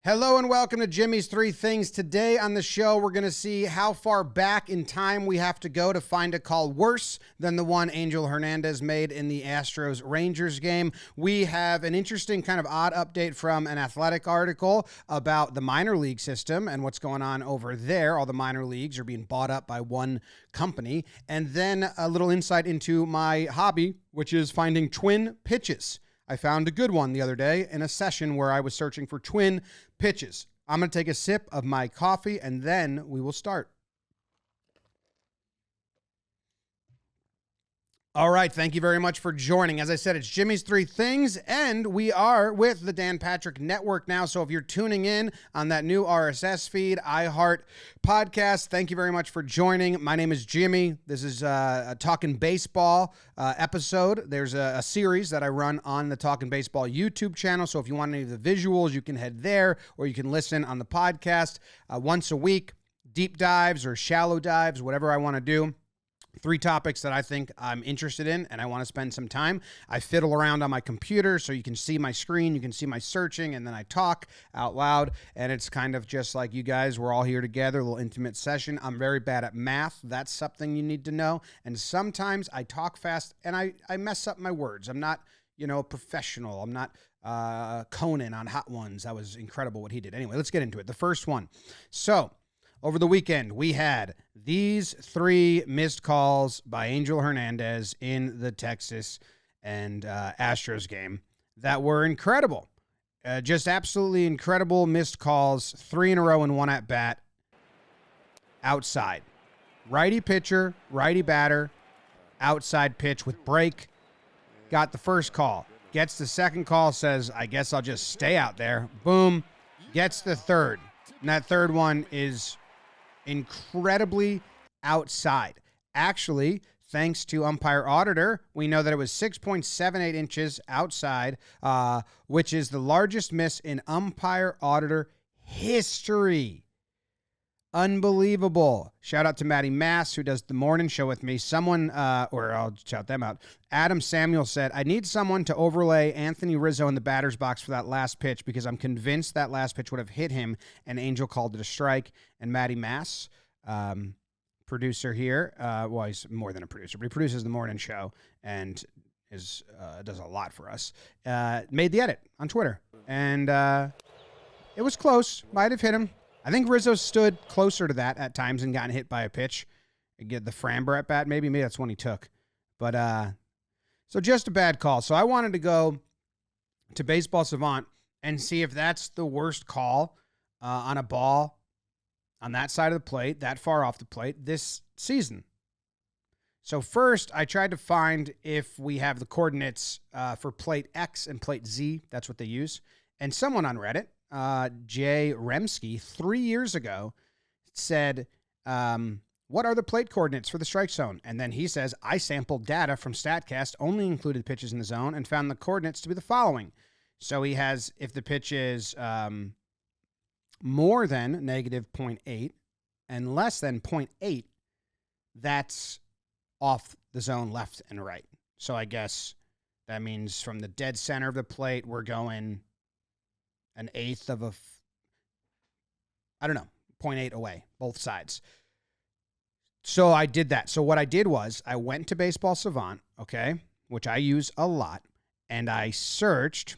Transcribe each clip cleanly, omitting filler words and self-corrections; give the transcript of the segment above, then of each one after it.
Hello and welcome to Jimmy's Three Things. Today on the show, we're going to see how far back in time we have to go to find a call worse than the one Angel Hernandez made in the Astros-Rangers game. We have an interesting kind of odd update from an Athletic article about the minor league system and what's going on over there. All the minor leagues are being bought up by one company. And then a little insight into my hobby, which is finding twin pitches. I found a good one the other day in a session where I was searching for twin pitches. I'm going to take a sip of my coffee and then we will start. All right, thank you very much for joining. As I said, it's Jimmy's Three Things, and we are with the Dan Patrick Network now. So if you're tuning in on that new RSS feed, iHeart podcast, thank you very much for joining. My name is Jimmy. This is a Talkin Baseball episode. There's a series that I run on the Talkin Baseball YouTube channel. So if you want any of the visuals, you can head there, or you can listen on the podcast once a week. Deep dives or shallow dives, whatever I want to do. 3 topics that I think I'm interested in and I want to spend some time. I fiddle around on my computer so you can see my screen, you can see my searching, and then I talk out loud, and it's kind of just like you guys, we're all here together, a little intimate session. I'm very bad at math. That's something you need to know. And sometimes I talk fast and I mess up my words. I'm not, a professional. I'm not Conan on Hot Ones. That was incredible what he did. Anyway, let's get into it. The first one. So, over the weekend, we had these 3 missed calls by Angel Hernandez in the Texas and Astros game that were incredible. Just absolutely incredible missed calls, 3 in a row and 1 at bat outside. Righty pitcher, righty batter, outside pitch with break. Got the first call. Gets the second call, says, I guess I'll just stay out there. Boom. Gets the third. And that third one is incredibly outside. Actually, thanks to umpire auditor, we know that it was 6.78 inches outside, which is the largest miss in umpire auditor history. Unbelievable. Shout out to Maddie Mass, who does the morning show with me. Someone, or I'll shout them out. Adam Samuel said, I need someone to overlay Anthony Rizzo in the batter's box for that last pitch because I'm convinced that last pitch would have hit him, and Angel called it a strike. And Maddie Mass, producer here, well, he's more than a producer, but he produces the morning show and does a lot for us, made the edit on Twitter. And it was close. Might have hit him. I think Rizzo stood closer to that at times and gotten hit by a pitch. Get the Framber at bat, maybe that's one he took. But so just a bad call. So I wanted to go to Baseball Savant and see if that's the worst call on a ball on that side of the plate, that far off the plate this season. So first, I tried to find if we have the coordinates for plate X and plate Z. That's what they use. And someone on Reddit, Jay Remsky, 3 years ago, said, what are the plate coordinates for the strike zone? And then he says, I sampled data from StatCast, only included pitches in the zone, and found the coordinates to be the following. So he has, if the pitch is more than negative 0.8 and less than 0.8, that's off the zone left and right. So I guess that means from the dead center of the plate, we're going an eighth of 0.8 away, both sides. So I did that. So what I did was I went to Baseball Savant, okay, which I use a lot, and I searched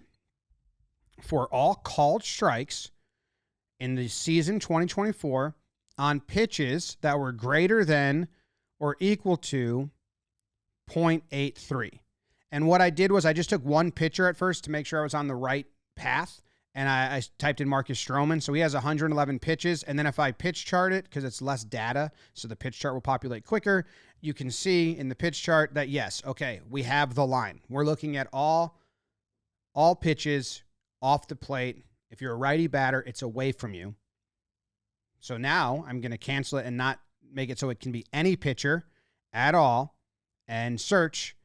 for all called strikes in the season 2024 on pitches that were greater than or equal to 0.83. And what I did was I just took one pitcher at first to make sure I was on the right path. And I typed in Marcus Stroman. So he has 111 pitches. And then if I pitch chart it, because it's less data, so the pitch chart will populate quicker, you can see in the pitch chart that, yes, okay, we have the line. We're looking at all pitches off the plate. If you're a righty batter, it's away from you. So now I'm going to cancel it and not make it so it can be any pitcher at all and search.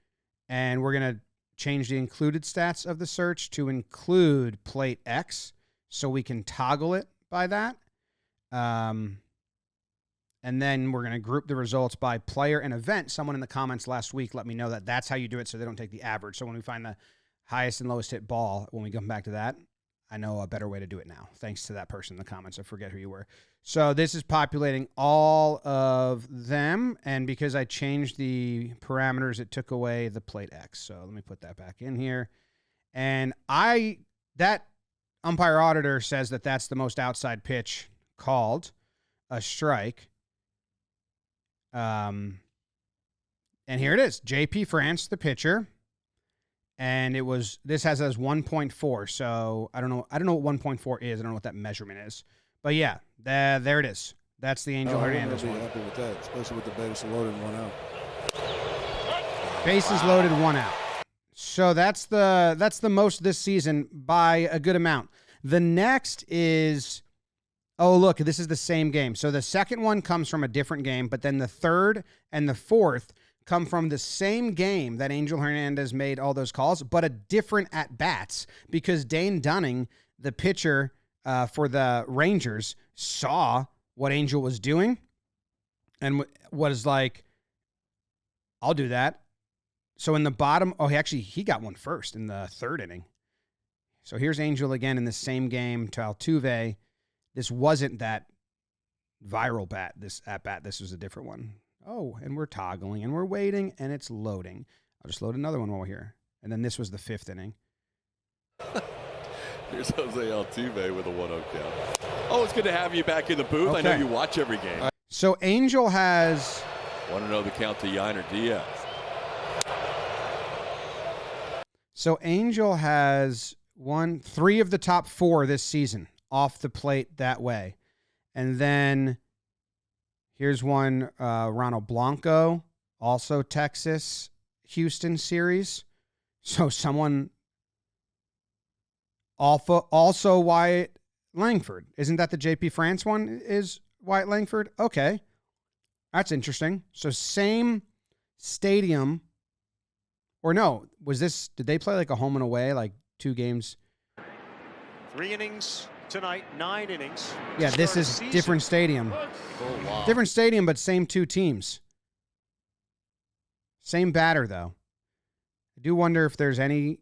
And we're going to change the included stats of the search to include plate X so we can toggle it by that. And then we're going to group the results by player and event. Someone in the comments last week let me know that that's how you do it so they don't take the average. So when we find the highest and lowest hit ball, when we come back to that, I know a better way to do it now, thanks to that person in the comments. I forget who you were. So this is populating all of them, and because I changed the parameters, it took away the plate X. So let me put that back in here. And that umpire auditor says that that's the most outside pitch called a strike. And here it is. JP France, the pitcher. And this has as 1.4. So I don't know what 1.4 is. I don't know what that measurement is. But yeah, there it is. That's the Angel Hernandez one. I'd be happy with that, especially with the bases loaded and 1 out. Bases loaded, 1 out. So that's the most this season by a good amount. The next is, oh, look, this is the same game. So the second one comes from a different game, but then the third and the fourth come from the same game that Angel Hernandez made all those calls, but a different at-bats because Dane Dunning, the pitcher for the Rangers, saw what Angel was doing and was like, I'll do that. So in the bottom, he got one first in the third inning. So here's Angel again in the same game to Altuve. This wasn't that viral at-bat. This was a different one. Oh, and we're toggling, and we're waiting, and it's loading. I'll just load another one while we're here. And then this was the 5th inning. Here's Jose Altuve with a 1-0 count. Oh, it's good to have you back in the booth. Okay. I know you watch every game. So Angel has... 1-0 the count to Yiner Diaz. So Angel has won 3 of the top 4 this season off the plate that way. And then... here's one, Ronald Blanco, also Texas, Houston series. So someone, also Wyatt Langford. Isn't that the JP France one is Wyatt Langford? Okay. That's interesting. So same stadium, or no, did they play like a home and away, like 2 games? 3 innings. Tonight, 9 innings. Yeah, this is different stadium. Oh, wow. Different stadium, but same 2 teams. Same batter, though. I do wonder if there's any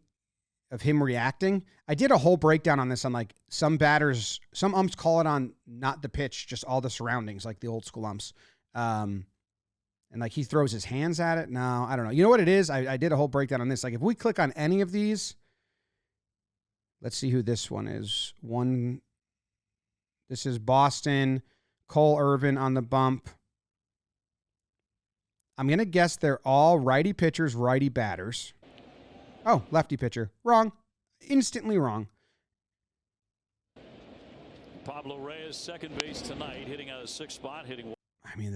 of him reacting. I did a whole breakdown on this on like some batters, some umps call it on not the pitch, just all the surroundings, like the old school umps. And like he throws his hands at it. No, I don't know. You know what it is? I did a whole breakdown on this. Like if we click on any of these, let's see who this one is. This is Boston. Cole Irvin on the bump. I'm going to guess they're all righty pitchers, righty batters. Oh, lefty pitcher. Wrong. Instantly wrong. Pablo Reyes, second base tonight, hitting out of 6th spot, hitting. I mean,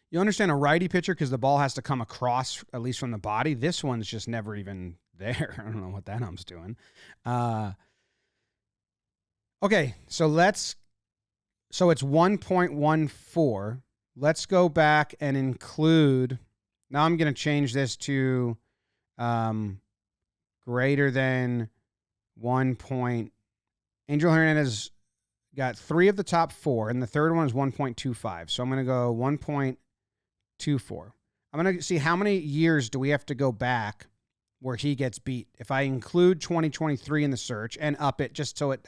you understand a righty pitcher because the ball has to come across, at least from the body. This one's just never even there. I don't know what that ump's doing. Okay, so it's 1.14. Let's go back and include, now I'm going to change this to greater than 1 point. Angel Hernandez got 3 of the top 4, and the third one is 1.25. So I'm going to go 1.24. I'm going to see how many years do we have to go back where he gets beat. If I include 2023 in the search and up it just so it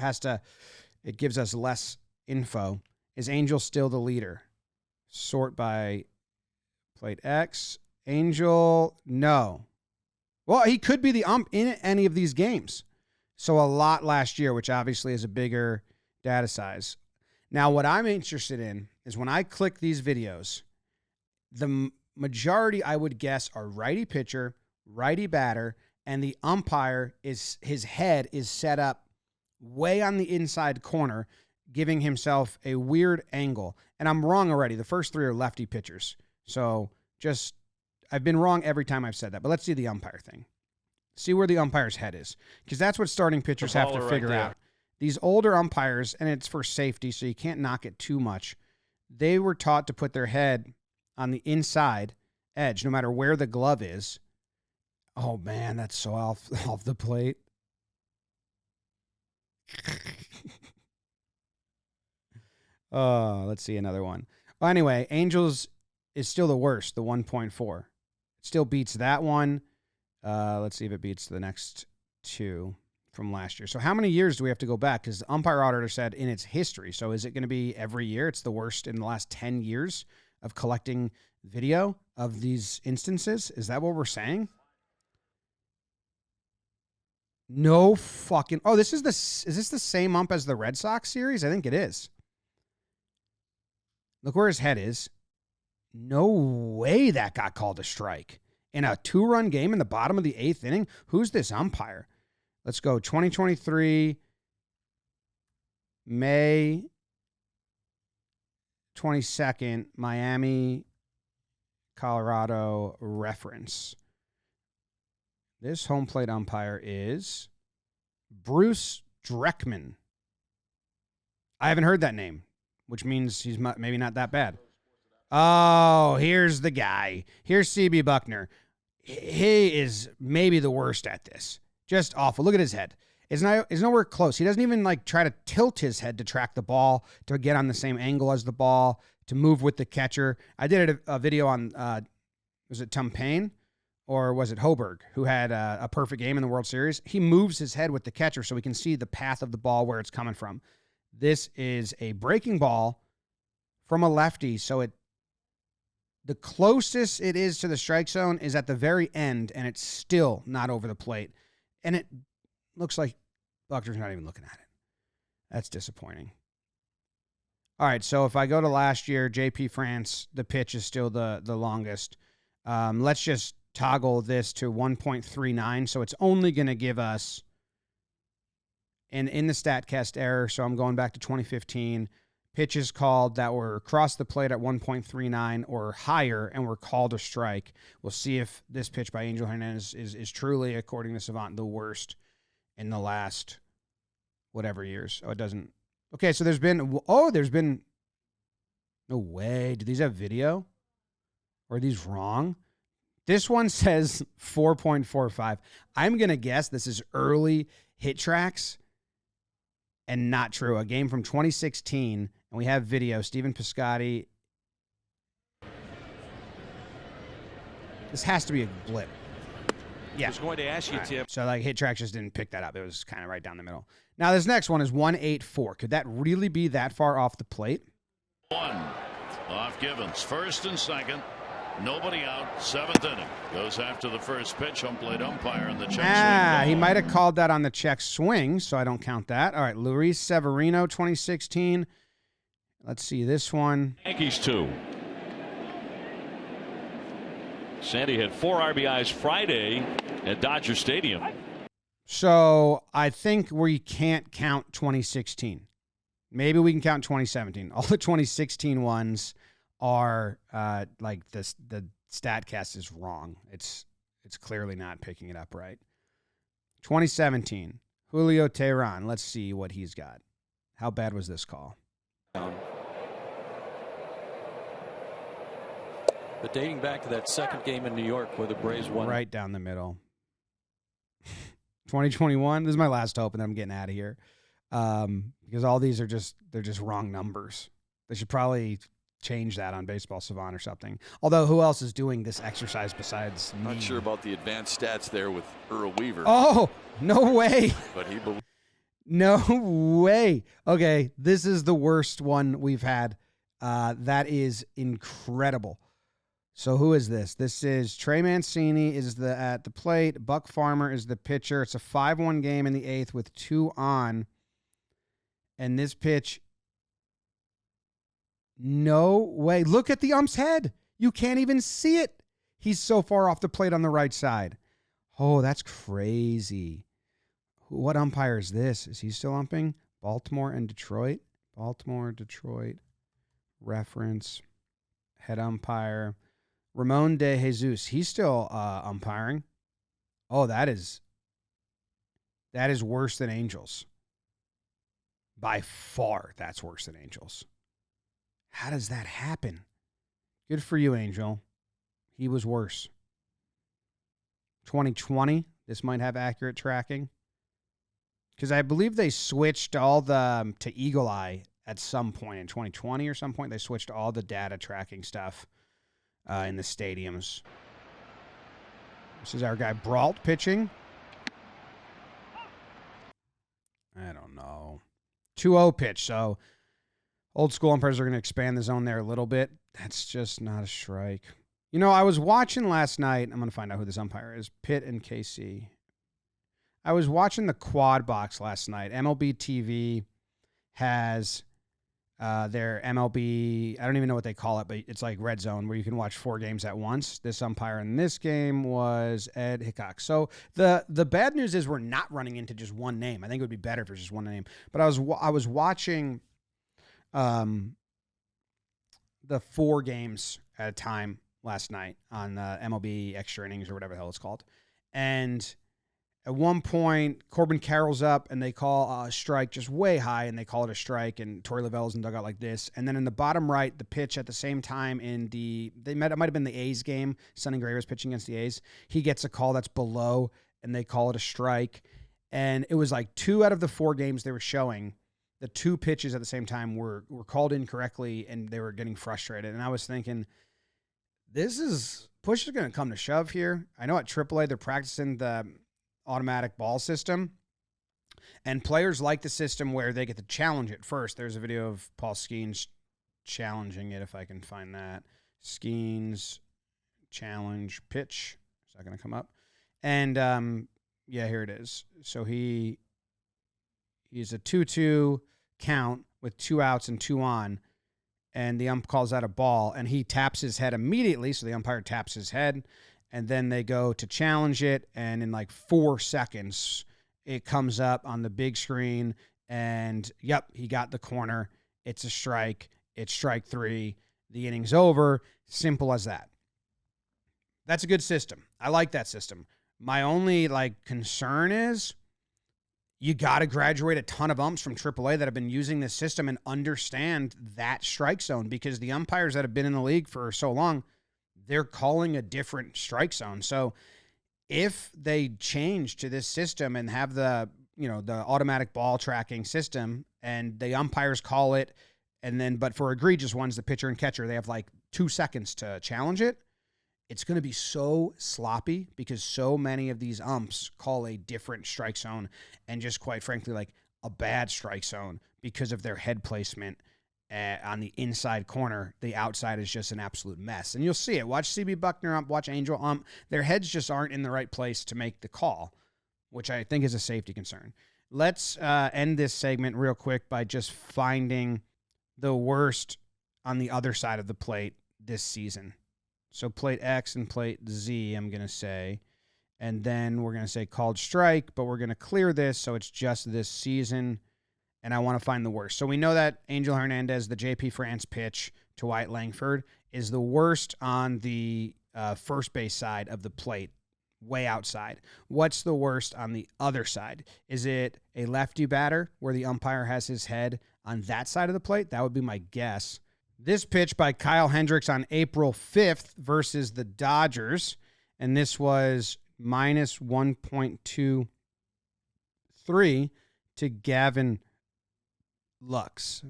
gives us less info, is Angel still the leader? Sort by plate X. Angel, no. Well, he could be the ump in any of these games. So a lot last year, which obviously is a bigger data size. Now, what I'm interested in is when I click these videos, the majority, I would guess, are righty pitcher, righty batter, and the umpire his head is set up way on the inside corner, giving himself a weird angle. And I'm wrong already. The first 3 are lefty pitchers. So I've been wrong every time I've said that. But let's see the umpire thing. See where the umpire's head is. Because that's what starting pitchers have to figure out. These older umpires, and it's for safety, so you can't knock it too much. They were taught to put their head on the inside edge, no matter where the glove is. Oh, man, that's so off the plate. Let's see another one. Well, anyway, Angels is still the worst, the 1.4. It still beats that one. Let's see if it beats the next 2. from last year. So how many years do we have to go back? Because the umpire auditor said in its history. So is it going to be every year? It's the worst in the last 10 years of collecting video of these instances? Is that what we're saying? No fucking... Oh, is this the same ump as the Red Sox series? I think it is. Look where his head is. No way that got called a strike. In a 2-run game in the bottom of the 8th inning? Who's this umpire? Let's go 2023, May 22nd, Miami, Colorado reference. This home plate umpire is Bruce Dreckman. I haven't heard that name, which means he's maybe not that bad. Oh, here's the guy. Here's CB Buckner. He is maybe the worst at this. Just awful. Look at his head. It's nowhere close. He doesn't even like try to tilt his head to track the ball, to get on the same angle as the ball, to move with the catcher. I did a video on, was it Tom Payne or was it Hoberg, who had a perfect game in the World Series? He moves his head with the catcher so we can see the path of the ball, where it's coming from. This is a breaking ball from a lefty, so the closest it is to the strike zone is at the very end, and it's still not over the plate. And it looks like Buckner's not even looking at it. That's disappointing. All right, so if I go to last year, JP France, the pitch is still the longest. Let's just toggle this to 1.39, so it's only going to give us, and in the StatCast error, so I'm going back to 2015, pitches called that were across the plate at 1.39 or higher and were called a strike. We'll see if this pitch by Angel Hernandez is truly, according to Savant, the worst in the last whatever years. Oh, it doesn't. Okay, so there's been no way. Do these have video? Or are these wrong? This one says 4.45. I'm going to guess this is early hit tracks and not true. A game from 2016. And we have video. Stephen Piscotty. This has to be a blip. Yeah. I was going to ask you, Tim. So, like, Hit Track just didn't pick that up. It was kind of right down the middle. Now, this next one is 184. Could that really be that far off the plate? One off Givens. First and second. Nobody out. 7th inning. Goes after the first pitch. Home plate umpire in the check swing. He might have called that on the check swing, so I don't count that. All right, Luis Severino, 2016. Let's see this one. Yankees 2. Sandy had 4 RBIs Friday at Dodger Stadium. So I think we can't count 2016. Maybe we can count 2017. All the 2016 ones are like this. The StatCast is wrong. It's clearly not picking it up right. 2017, Julio Teheran. Let's see what he's got. How bad was this call? But dating back to that second game in New York where the Braves won. Right down the middle. 2021. This is my last hope, and then I'm getting out of here. Because all these are they're just wrong numbers. They should probably change that on Baseball Savant or something. Although, who else is doing this exercise besides me? Not sure about the advanced stats there with Earl Weaver. Oh, no way. But he believes. No way. Okay, this is the worst one we've had. That is incredible. So who is this? This is Trey Mancini is at the plate. Buck Farmer is the pitcher. It's a 5-1 game in the 8th with 2 on. And this pitch, no way. Look at the ump's head. You can't even see it. He's so far off the plate on the right side. Oh, that's crazy. What umpire is this? Is he still umping? Baltimore and Detroit. Baltimore, Detroit. Reference. Head umpire. Ramon De Jesus. He's still umpiring. Oh, that is worse than Angels. By far, that's worse than Angels. How does that happen? Good for you, Angel. He was worse. 2020. This might have accurate tracking. Because I believe they switched all to Eagle Eye at some point in 2020 or some point. They switched all the data tracking stuff in the stadiums. This is our guy Brault pitching. I don't know. 2-0 pitch. So old school umpires are going to expand the zone there a little bit. That's just not a strike. You know, I was watching last night. I'm going to find out who this umpire is. Pitt and KC. I was watching the quad box last night. MLB TV has their MLB, I don't even know what they call it, but it's like Red Zone where you can watch 4 games at once. This umpire in this game was Ed Hickok. So the bad news is we're not running into just one name. I think it would be better if it was just one name. But I was watching the 4 games at a time last night on MLB Extra Innings or whatever the hell it's called. And at one point, Corbin Carroll's up, and they call a strike just way high, and they call it a strike, and Torey Lovell's in the dugout like this. And then in the bottom right, the pitch at the same time it might have been the A's game. Sonny Gray was pitching against the A's. He gets a call that's below, and they call it a strike. And it was like 2 out of the 4 games they were showing, the 2 pitches at the same time were called incorrectly, and they were getting frustrated. And I was thinking, push is going to come to shove here. I know at AAA they're practicing the automatic ball system, and players like the system where they get to challenge it first. There's a video of Paul Skeens challenging it, if I can find that. Skeens challenge pitch. Is that going to come up? And yeah, here it is. So he's a 2-2 count with 2 outs and 2 on, and the ump calls out a ball, and he taps his head immediately. So the umpire taps his head. And then they go to challenge it, and in like 4 seconds, it comes up on the big screen, and yep, he got the corner. It's a strike. It's strike 3. The inning's over. Simple as that. That's a good system. I like that system. My only concern is you got to graduate a ton of umps from AAA that have been using this system and understand that strike zone, because the umpires that have been in the league for so long, they're calling a different strike zone. So if they change to this system and have the automatic ball tracking system, and the umpires call it, and then, but for egregious ones, the pitcher and catcher, they have 2 seconds to challenge it. It's going to be so sloppy because so many of these umps call a different strike zone, and just quite frankly, a bad strike zone because of their head placement. On the inside corner, the outside is just an absolute mess. And you'll see it. Watch CB Buckner ump, watch Angel ump. Their heads just aren't in the right place to make the call, which I think is a safety concern. Let's end this segment real quick by just finding the worst on the other side of the plate this season. So plate X and plate Z, I'm going to say. And then we're going to say called strike, but we're going to clear this so it's just this season. And I want to find the worst. So we know that Angel Hernandez, the JP France pitch to Wyatt Langford, is the worst on the first base side of the plate, way outside. What's the worst on the other side? Is it a lefty batter where the umpire has his head on that side of the plate? That would be my guess. This pitch by Kyle Hendricks on April 5th versus the Dodgers, and this was minus 1.23 to Gavin Lux.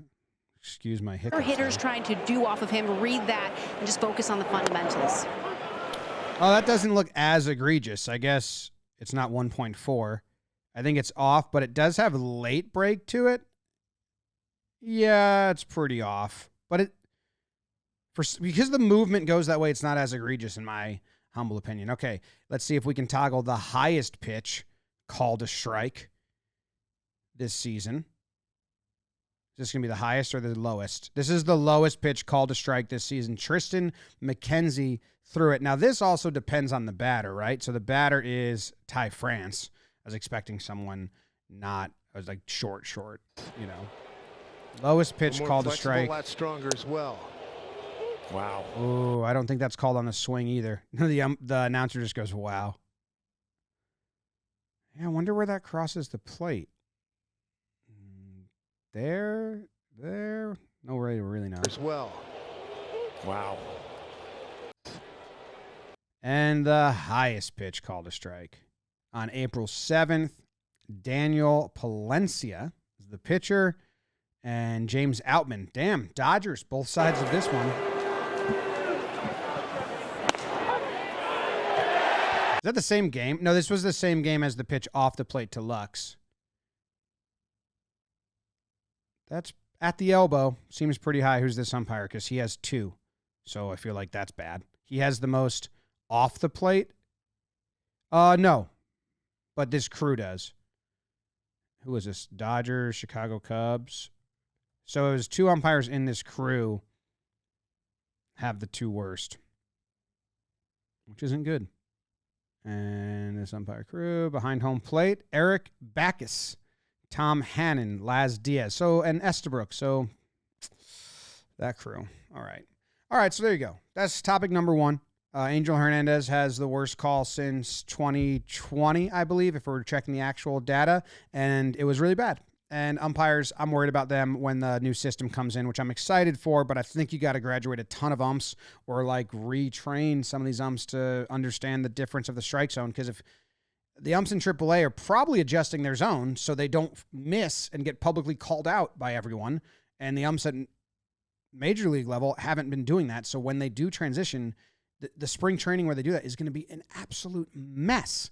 Excuse my hiccups. Hitters trying to do off of him, read that, and just focus on the fundamentals. Oh, that doesn't look as egregious. I guess it's not 1.4. I think it's off, but it does have late break to it. Yeah, it's pretty off. But because the movement goes that way, it's not as egregious in my humble opinion. Okay, let's see if we can toggle the highest pitch called a strike this season. Is this going to be the highest or the lowest? This is the lowest pitch called a strike this season. Tristan McKenzie threw it. Now, this also depends on the batter, right? So the batter is Ty France. I was expecting someone short, you know. Lowest pitch called a strike. A lot stronger as well. Wow. Ooh, I don't think that's called on the swing either. The announcer just goes, wow. Yeah, I wonder where that crosses the plate. There. No way to really know. As well. Wow. And the highest pitch called a strike. On April 7th, Daniel Palencia is the pitcher, and James Outman. Damn, Dodgers, both sides of this one. Is that the same game? No, this was the same game as the pitch off the plate to Lux. That's at the elbow. Seems pretty high. Who's this umpire? Because he has 2. So I feel like that's bad. He has the most off the plate. No. But this crew does. Who is this? Dodgers, Chicago Cubs. So it was 2 umpires in this crew have the 2 worst, which isn't good. And this umpire crew behind home plate, Eric Backus, Tom Hannon, Laz Diaz, and Estabrook. So that crew. All right, so there you go. That's topic number 1. Angel Hernandez has the worst call since 2020, I believe, if we're checking the actual data, and it was really bad. And umpires, I'm worried about them when the new system comes in, which I'm excited for, but I think you got to graduate a ton of umps or like retrain some of these umps to understand the difference of the strike zone. Because if the umps in AAA are probably adjusting their zone so they don't miss and get publicly called out by everyone, and the umps at major league level haven't been doing that. So when they do transition, the spring training where they do that is going to be an absolute mess.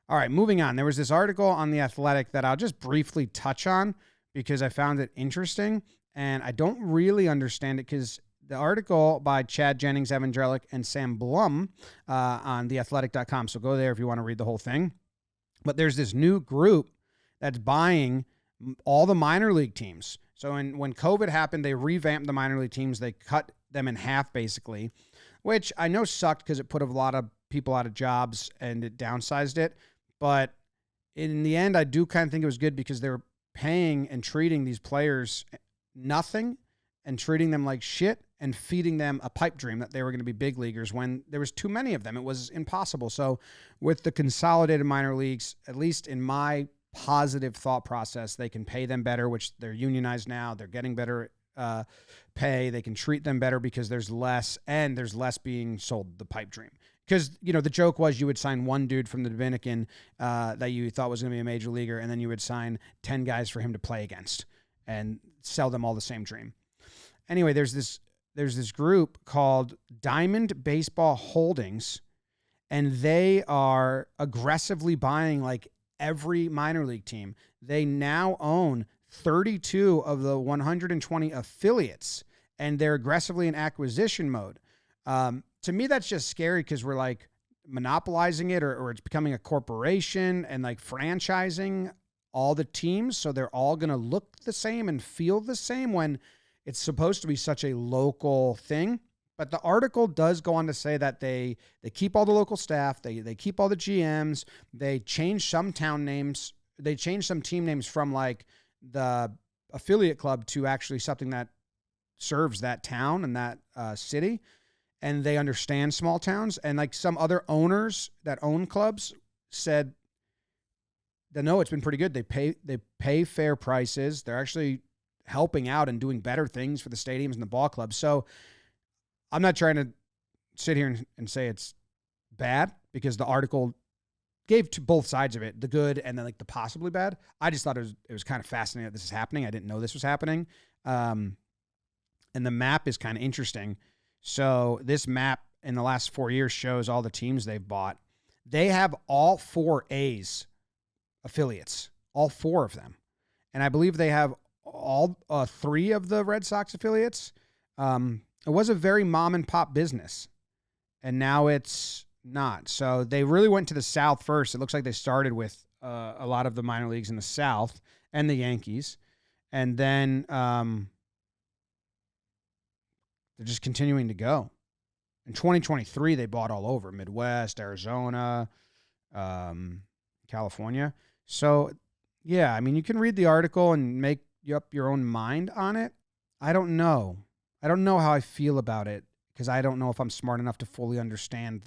All right, moving on. There was this article on The Athletic that I'll just briefly touch on because I found it interesting, and I don't really understand it because the article by Chad Jennings, Evan Drellick, and Sam Blum on theathletic.com. So go there if you want to read the whole thing. But there's this new group that's buying all the minor league teams. So when COVID happened, they revamped the minor league teams. They cut them in half, basically, which I know sucked because it put a lot of people out of jobs and it downsized it. But in the end, I do kind of think it was good because they were paying and treating these players nothing and treating them like shit and feeding them a pipe dream that they were going to be big leaguers when there was too many of them. It was impossible. So with the consolidated minor leagues, at least in my positive thought process, they can pay them better, which they're unionized now. They're getting better pay. They can treat them better because there's less being sold the pipe dream. Because, the joke was you would sign one dude from the Dominican that you thought was going to be a major leaguer, and then you would sign 10 guys for him to play against and sell them all the same dream. Anyway, there's this group called Diamond Baseball Holdings, and they are aggressively buying like every minor league team. They now own 32 of the 120 affiliates, and they're aggressively in acquisition mode. To me, that's just scary because we're like monopolizing it or it's becoming a corporation and like franchising all the teams. So they're all going to look the same and feel the same when it's supposed to be such a local thing. But the article does go on to say that they keep all the local staff. They keep all the GMs. They change some town names. They change some team names from like the affiliate club to actually something that serves that town and that city. And they understand small towns. And like some other owners that own clubs said that no, it's been pretty good. They pay fair prices. They're actually helping out and doing better things for the stadiums and the ball clubs. So I'm not trying to sit here and say it's bad because the article gave to both sides of it, the good and then like the possibly bad. I just thought it was kind of fascinating that this is happening. I didn't know this was happening. And the map is kind of interesting. So this map in the last 4 years shows all the teams they've bought. They have all 4 A's affiliates, all 4 of them. And I believe they have all 3 of the Red Sox affiliates. It was a very mom and pop business, and now it's not. So they really went to the South first. It looks like they started with a lot of the minor leagues in the South and the Yankees. And then they're just continuing to go. In 2023, they bought all over Midwest, Arizona, California. So, yeah, I mean, you can read the article and make up your own mind on it. I don't know. I don't know how I feel about it because I don't know if I'm smart enough to fully understand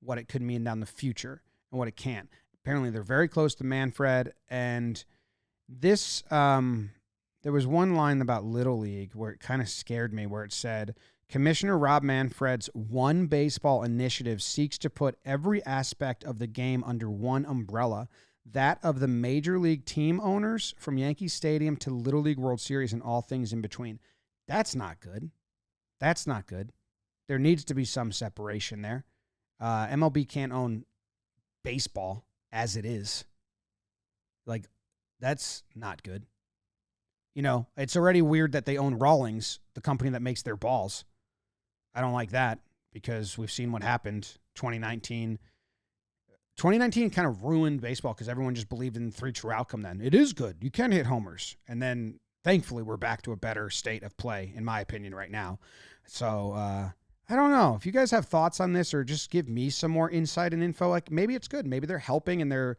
what it could mean down the future and what it can't. Apparently, they're very close to Manfred, and this there was one line about Little League where it kind of scared me, where it said, Commissioner Rob Manfred's One Baseball initiative seeks to put every aspect of the game under one umbrella, that of the major league team owners from Yankee Stadium to Little League World Series and all things in between. That's not good. That's not good. There needs to be some separation there. MLB can't own baseball as it is. Like, that's not good. You know, it's already weird that they own Rawlings, the company that makes their balls. I don't like that because we've seen what happened 2019. 2019 kind of ruined baseball because everyone just believed in 3 true outcome then. It is good. You can hit homers. And then, thankfully, we're back to a better state of play, in my opinion, right now. So, I don't know. If you guys have thoughts on this or just give me some more insight and info, like maybe it's good. Maybe they're helping and they're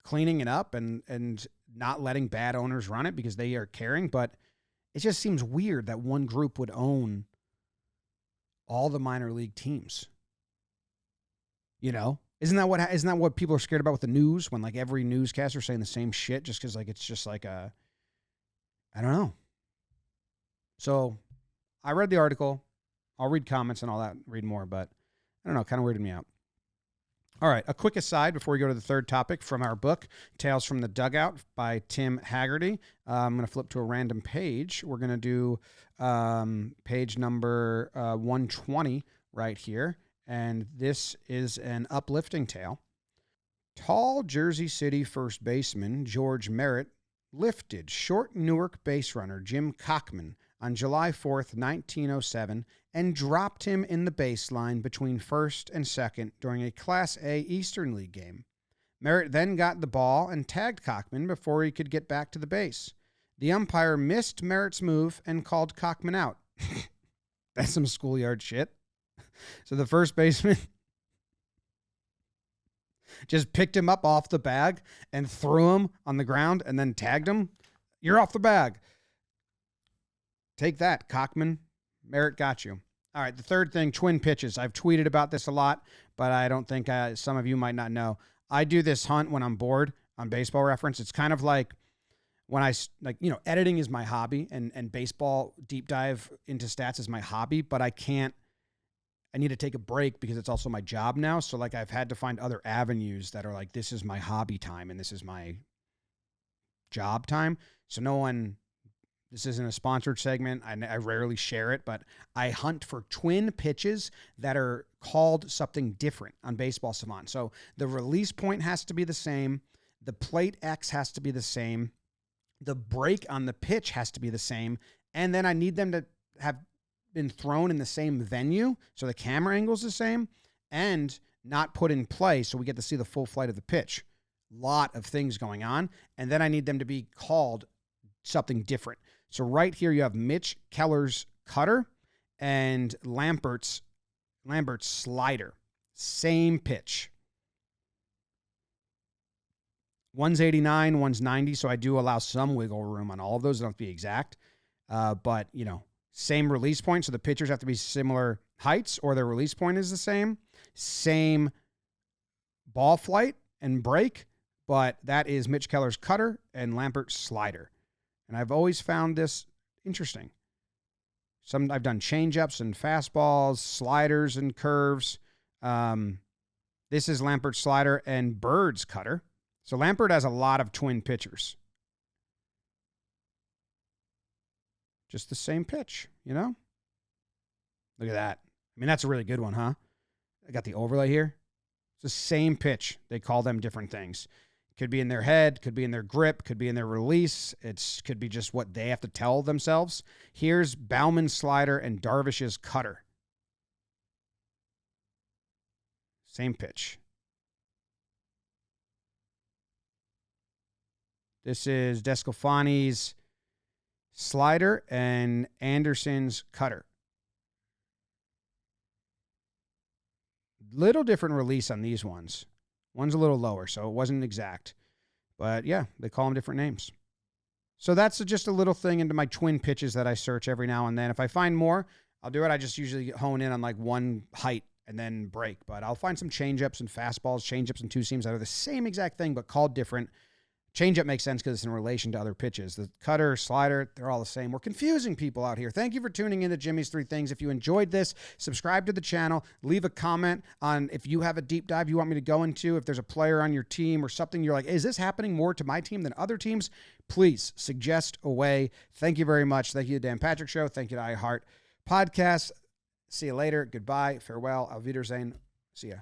cleaning it up and not letting bad owners run it because they are caring. But it just seems weird that one group would own all the minor league teams. You know? Isn't that what people are scared about with the news when like every newscaster saying the same shit just because like it's just like I don't know. So I read the article. I'll read comments and all that, read more, but I don't know, kind of weirded me out. All right, a quick aside before we go to the third topic from our book, Tales from the Dugout by Tim Haggerty. I'm going to flip to a random page. We're going to do page number 120 right here. And this is an uplifting tale. Tall Jersey City first baseman George Merritt lifted short Newark base runner Jim Cockman on July 4th, 1907, and dropped him in the baseline between first and second during a Class A Eastern League game. Merritt then got the ball and tagged Cockman before he could get back to the base. The umpire missed Merritt's move and called Cockman out. That's some schoolyard shit. So the first baseman just picked him up off the bag and threw him on the ground and then tagged him. You're off the bag. Take that, Cockman. Merritt got you. All right, the third thing, twin pitches. I've tweeted about this a lot, but I don't think some of you might not know. I do this hunt when I'm bored on Baseball Reference. It's kind of like when editing is my hobby and baseball deep dive into stats is my hobby, but I need to take a break because it's also my job now. So like I've had to find other avenues that are like, this is my hobby time and this is my job time. So this isn't a sponsored segment. I rarely share it, but I hunt for twin pitches that are called something different on Baseball Savant. So the release point has to be the same. The plate X has to be the same. The break on the pitch has to be the same. And then I need them to have been thrown in the same venue, so the camera angle's the same, and not put in play so we get to see the full flight of the pitch. Lot of things going on, and then I need them to be called something different. So right here you have Mitch Keller's cutter and Lambert's slider. Same pitch. One's 89, one's 90, so I do allow some wiggle room on all of those. They don't have to be exact, but, you know, same release point, so the pitchers have to be similar heights or their release point is the same. Same ball flight and break, but that is Mitch Keller's cutter and Lambert's slider. And I've always found this interesting. I've done changeups and fastballs, sliders and curves. This is Lambert's slider and Bird's cutter. So Lambert has a lot of twin pitchers. Just the same pitch, you know? Look at that. I mean, that's a really good one, huh? I got the overlay here. It's the same pitch. They call them different things. Could be in their head, could be in their grip, could be in their release. Could be just what they have to tell themselves. Here's Bauman's slider and Darvish's cutter. Same pitch. This is Descalfani's slider and Anderson's cutter. Little different release on these ones. One's a little lower, so it wasn't exact. But yeah, they call them different names. So that's just a little thing into my twin pitches that I search every now and then. If I find more, I'll do it. I just usually hone in on like one height and then break. But I'll find some changeups and fastballs, changeups and two seams that are the same exact thing but called different. Changeup makes sense because it's in relation to other pitches. The cutter, slider, they're all the same. We're confusing people out here. Thank you for tuning in to Jimmy's Three Things. If you enjoyed this, subscribe to the channel. Leave a comment on if you have a deep dive you want me to go into. If there's a player on your team or something you're like, is this happening more to my team than other teams? Please suggest away. Thank you very much. Thank you to Dan Patrick Show. Thank you to iHeart Podcast. See you later. Goodbye. Farewell. Auf Wiedersehen. See ya.